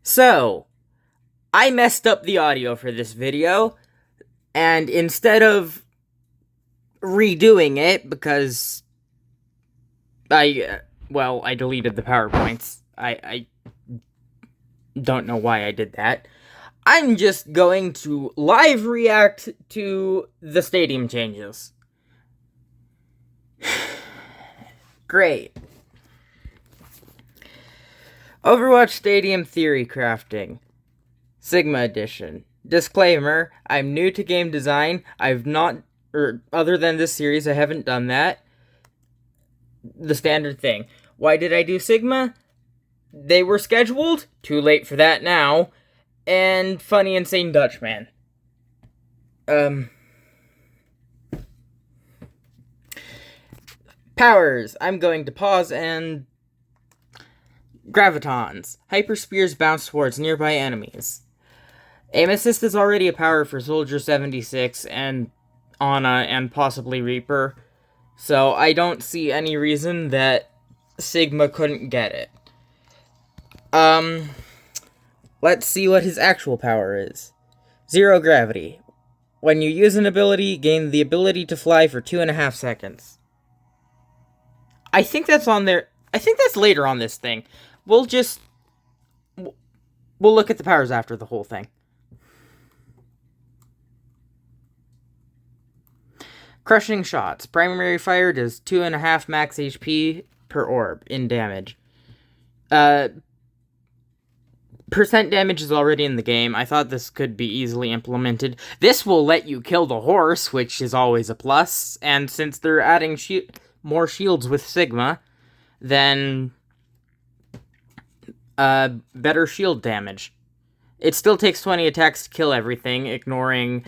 So, I messed up the audio for this video, and instead of redoing it, because I deleted the PowerPoints. I don't know why I did that. I'm just going to live react to the stadium changes. Great. Overwatch Stadium Theory Crafting. Sigma Edition. Disclaimer, I'm new to game design. Other than this series, I haven't done that. The standard thing. Why did I do Sigma? They were scheduled. Too late for that now. And Funny Insane Dutchman. Powers. I'm going to pause and... Gravitons. Hyperspears bounce towards nearby enemies. Aim Assist is already a power for Soldier 76 and Ana and possibly Reaper, so I don't see any reason that Sigma couldn't get it. Let's see what his actual power is. Zero Gravity. When you use an ability, gain the ability to fly for 2.5 seconds. I think that's on there. I think that's later on this thing. We'll look at the powers after the whole thing. Crushing Shots. Primary fire does 2.5 max HP per orb in damage. Percent damage is already in the game. I thought this could be easily implemented. This will let you kill the horse, which is always a plus. And since they're adding more shields with Sigma, then better shield damage. It still takes 20 attacks to kill everything, ignoring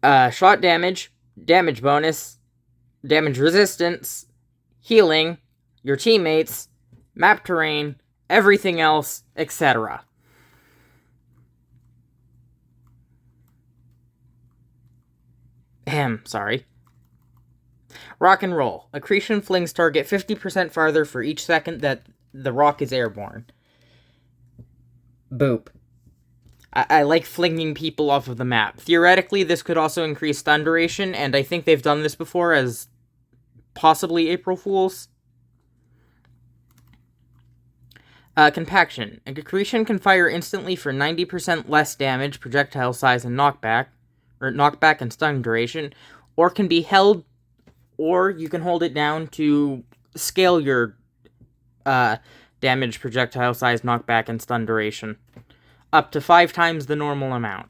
shot damage, damage bonus, damage resistance, healing, your teammates, map terrain, everything else, etc. Sorry. Rock and Roll. Accretion flings target 50% farther for each second that the rock is airborne. Boop. I like flinging people off of the map. Theoretically, this could also increase stun duration, and I think they've done this before as possibly April Fools. Compaction. Accretion can fire instantly for 90% less damage, projectile size, and knockback and stun duration, or can be held, or you can hold it down to scale your damage, projectile size, knockback, and stun duration up to 5 times the normal amount.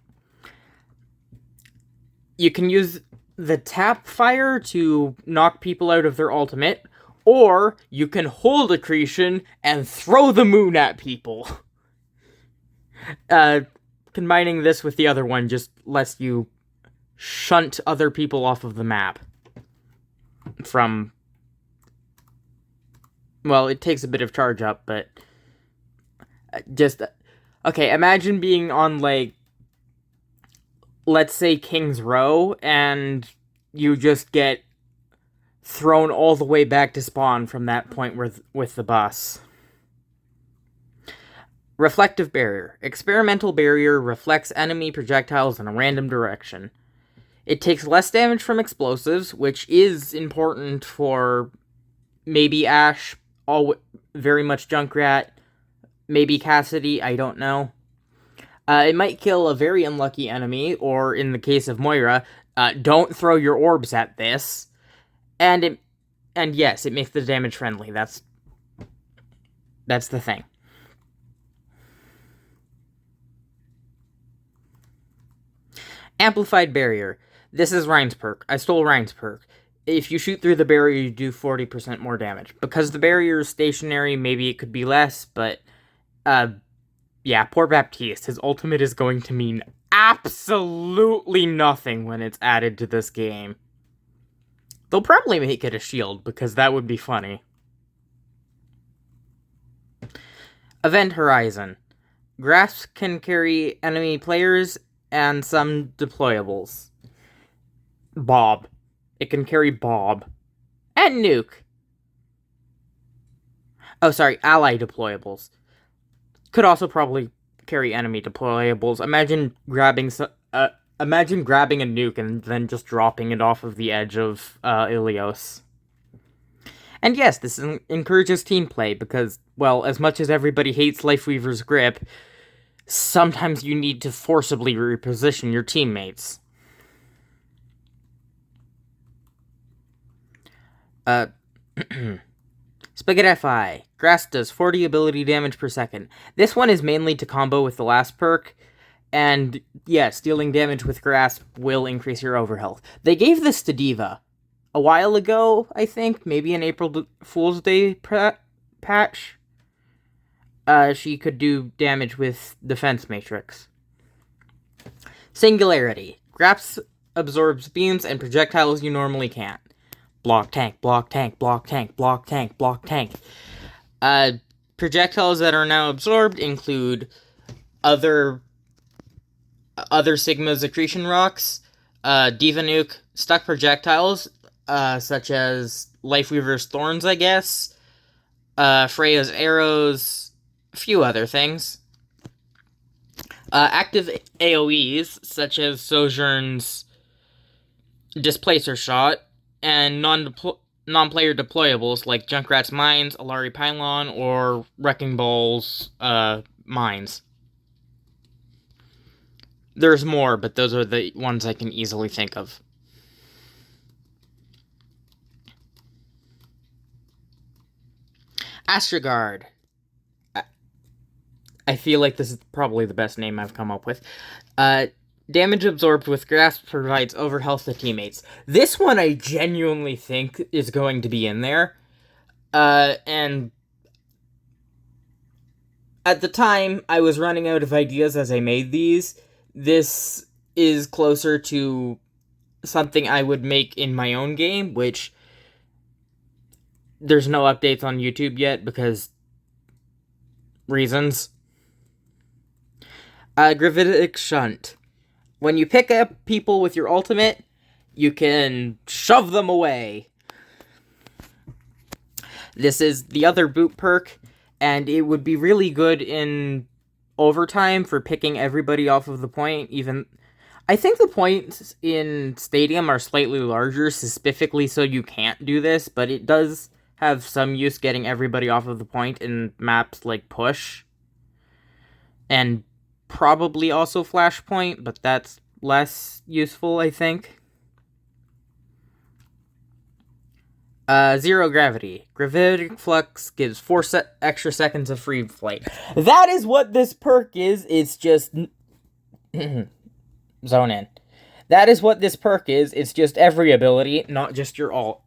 You can use the tap fire to knock people out of their ultimate, or you can hold accretion and throw the moon at people. Combining this with the other one just lets you shunt other people off of the map from... Well, it takes a bit of charge up, but just... Okay, imagine being on, like, let's say King's Row, and you just get thrown all the way back to spawn from that point with the bus. Reflective Barrier. Experimental barrier reflects enemy projectiles in a random direction. It takes less damage from explosives, which is important for maybe Ashe, very much Junkrat, maybe Cassidy, I don't know. It might kill a very unlucky enemy, or in the case of Moira, don't throw your orbs at this. And yes, it makes the damage friendly. That's the thing. Amplified Barrier. This is Ryan's perk. I stole Ryan's perk. If you shoot through the barrier, you do 40% more damage. Because the barrier is stationary, maybe it could be less, but... yeah, poor Baptiste. His ultimate is going to mean absolutely nothing when it's added to this game. They'll probably make it a shield, because that would be funny. Event Horizon. Grasp can carry enemy players and some deployables. Bob. It can carry Bob. And Nuke. Oh, sorry, ally deployables. Could also probably carry enemy deployables. Imagine grabbing a nuke and then just dropping it off of the edge of Ilios. And yes, this encourages team play because, well, as much as everybody hates Lifeweaver's grip, sometimes you need to forcibly reposition your teammates. Spaghetti. Grass does 40 ability damage per second. This one is mainly to combo with the last perk, and yes, dealing damage with grass will increase your overhealth. They gave this to D.Va a while ago, I think, maybe an April Fool's Day patch. She could do damage with Defense Matrix. Singularity. Grass absorbs beams and projectiles you normally can't. Block tank, block tank, block tank, block tank, block tank. Projectiles that are now absorbed include other Sigma's accretion rocks, D.Va Nuke, stuck projectiles, such as Lifeweaver's thorns, I guess, Freya's arrows, a few other things. Active AoEs, such as Sojourn's Displacer Shot, and non-player deployables like Junkrat's Mines, Alari Pylon, or Wrecking Ball's Mines. There's more, but those are the ones I can easily think of. Astrogard. I feel like this is probably the best name I've come up with. Damage absorbed with grass provides overhealth to teammates. This one I genuinely think is going to be in there. And at the time, I was running out of ideas as I made these. This is closer to something I would make in my own game, which there's no updates on YouTube yet because reasons. Gravitic Shunt. When you pick up people with your ultimate, you can shove them away. This is the other boot perk, and it would be really good in overtime for picking everybody off of the point. Even I think the points in Stadium are slightly larger, specifically so you can't do this, but it does have some use getting everybody off of the point in maps like Push. And probably also Flashpoint, but that's less useful, I think. Zero Gravity. Gravitic Flux gives 4 extra seconds of free flight. That is what this perk is. It's just... Zone in. That is what this perk is. It's just every ability, not just your ult.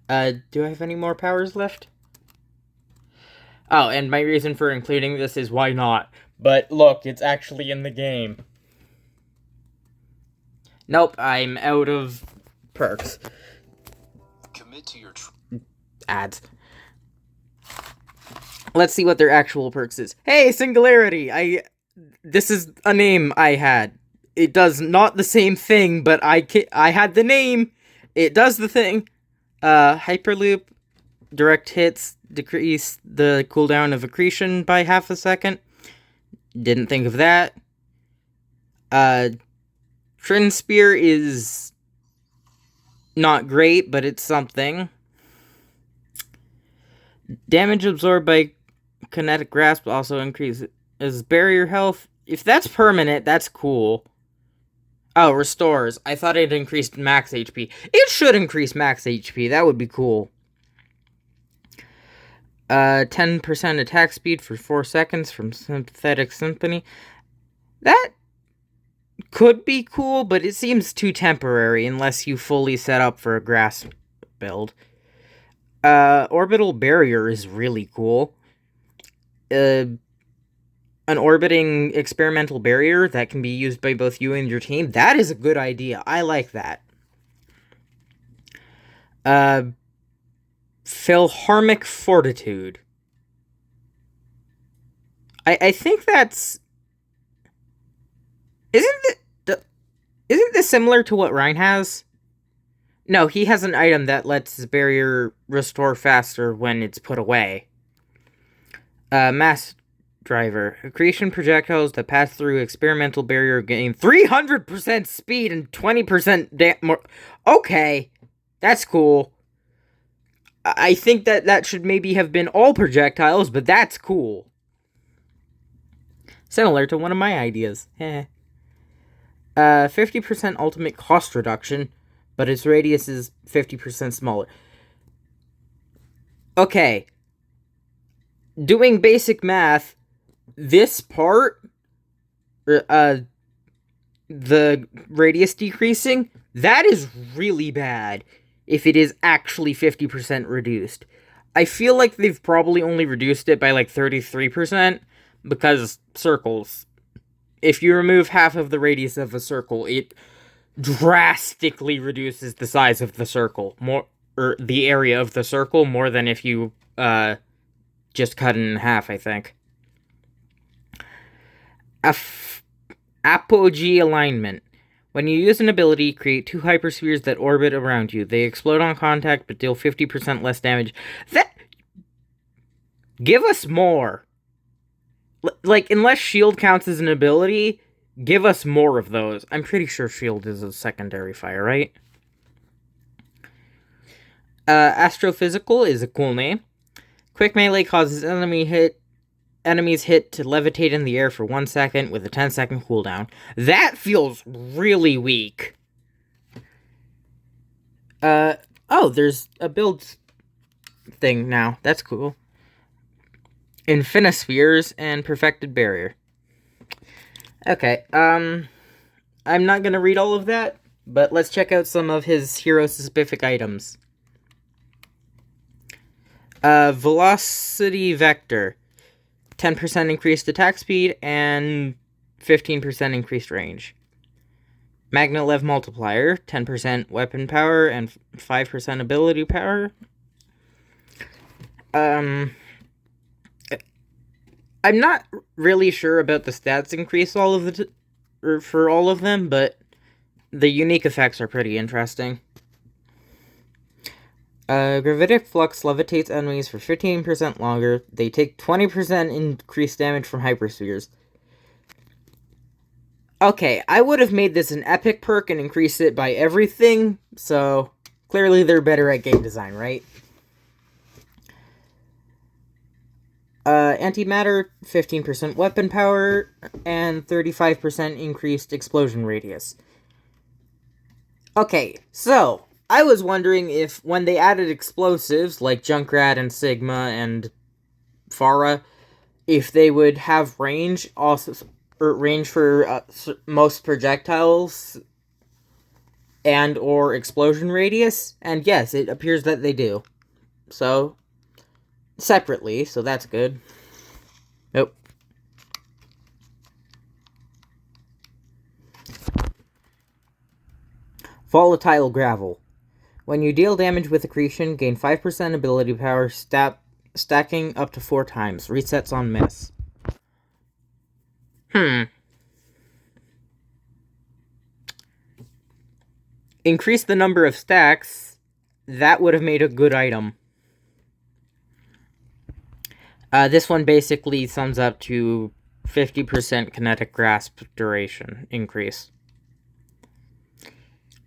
Do I have any more powers left? Oh, and my reason for including this is why not. But look, it's actually in the game. Nope, I'm out of perks. Commit to your ads. Let's see what their actual perks is. Hey, Singularity! This is a name I had. It does not the same thing, but I had the name. It does the thing. Hyperloop. Direct hits decrease the cooldown of accretion by half a second. Didn't think of that. Trin Spear is not great, but it's something. Damage absorbed by kinetic grasp also increases barrier health. If that's permanent, that's cool. Oh, restores. I thought it increased max HP. It should increase max HP. That would be cool. 10% attack speed for 4 seconds from Sympathetic Symphony. That could be cool, but it seems too temporary unless you fully set up for a grass build. Orbital Barrier is really cool. An orbiting experimental barrier that can be used by both you and your team. That is a good idea. I like that. Philharmic Fortitude. I think that's... Isn't this similar to what Ryan has? No, he has an item that lets his barrier restore faster when it's put away. Mass driver. Accretion projectiles that pass through experimental barrier gain 300% speed and 20% more. Okay, that's cool. I think that should maybe have been all projectiles, but that's cool. Similar to one of my ideas. 50% ultimate cost reduction, but its radius is 50% smaller. Okay. Doing basic math, this part, the radius decreasing, that is really bad if it is actually 50% reduced. I feel like they've probably only reduced it by like 33% because circles. If you remove half of the radius of a circle, it drastically reduces the size of the circle, more, or the area of the circle, more than if you just cut it in half, I think. Apogee alignment. When you use an ability, create 2 hyperspheres that orbit around you. They explode on contact, but deal 50% less damage. That... Give us more. Like, unless shield counts as an ability, give us more of those. I'm pretty sure shield is a secondary fire, right? Astrophysical is a cool name. Quick melee causes enemies hit to levitate in the air for 1 second with a 10-second cooldown. That feels really weak. Oh, there's a build thing now. That's cool. Infinispheres and Perfected Barrier. Okay, I'm not gonna read all of that, but let's check out some of his hero-specific items. Velocity Vector. 10% increased attack speed and 15% increased range. Magnet-Lev Multiplier. 10% weapon power and 5% ability power. I'm not really sure about the stats increase for all of them, but the unique effects are pretty interesting. Gravitic Flux levitates enemies for 15% longer. They take 20% increased damage from hyperspheres. Okay, I would have made this an epic perk and increased it by everything, so clearly they're better at game design, right? Antimatter, 15% weapon power, and 35% increased explosion radius. Okay, so, I was wondering if when they added explosives, like Junkrat and Sigma and Pharah, if they would have range, also, or range for most projectiles, and or explosion radius, and yes, it appears that they do. So, separately, so that's good. Nope. Volatile Gravel. When you deal damage with accretion, gain 5% ability power, stacking up to 4 times. Resets on miss. Increase the number of stacks. That would have made a good item. This one basically sums up to 50% kinetic grasp duration increase.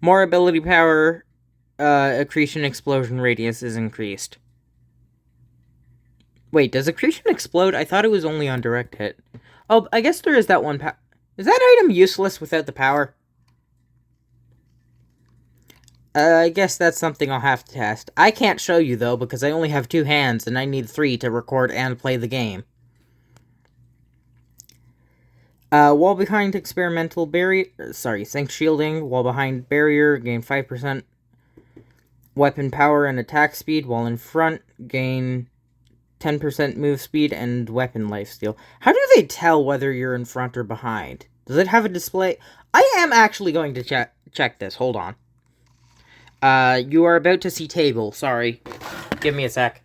More ability power, accretion explosion radius is increased. Wait, does accretion explode? I thought it was only on direct hit. Oh, I guess there is that one power. Is that item useless without the power? I guess that's something I'll have to test. I can't show you, though, because I only have 2 hands, and I need 3 to record and play the game. Wall behind experimental barrier... sync shielding. Wall behind barrier, gain 5% weapon power and attack speed. While in front, gain 10% move speed and weapon lifesteal. How do they tell whether you're in front or behind? Does it have a display? I am actually going to check this. Hold on. You are about to see table. Sorry. Give me a sec.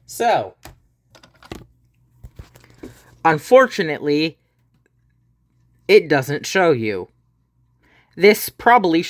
So, unfortunately, it doesn't show you. This probably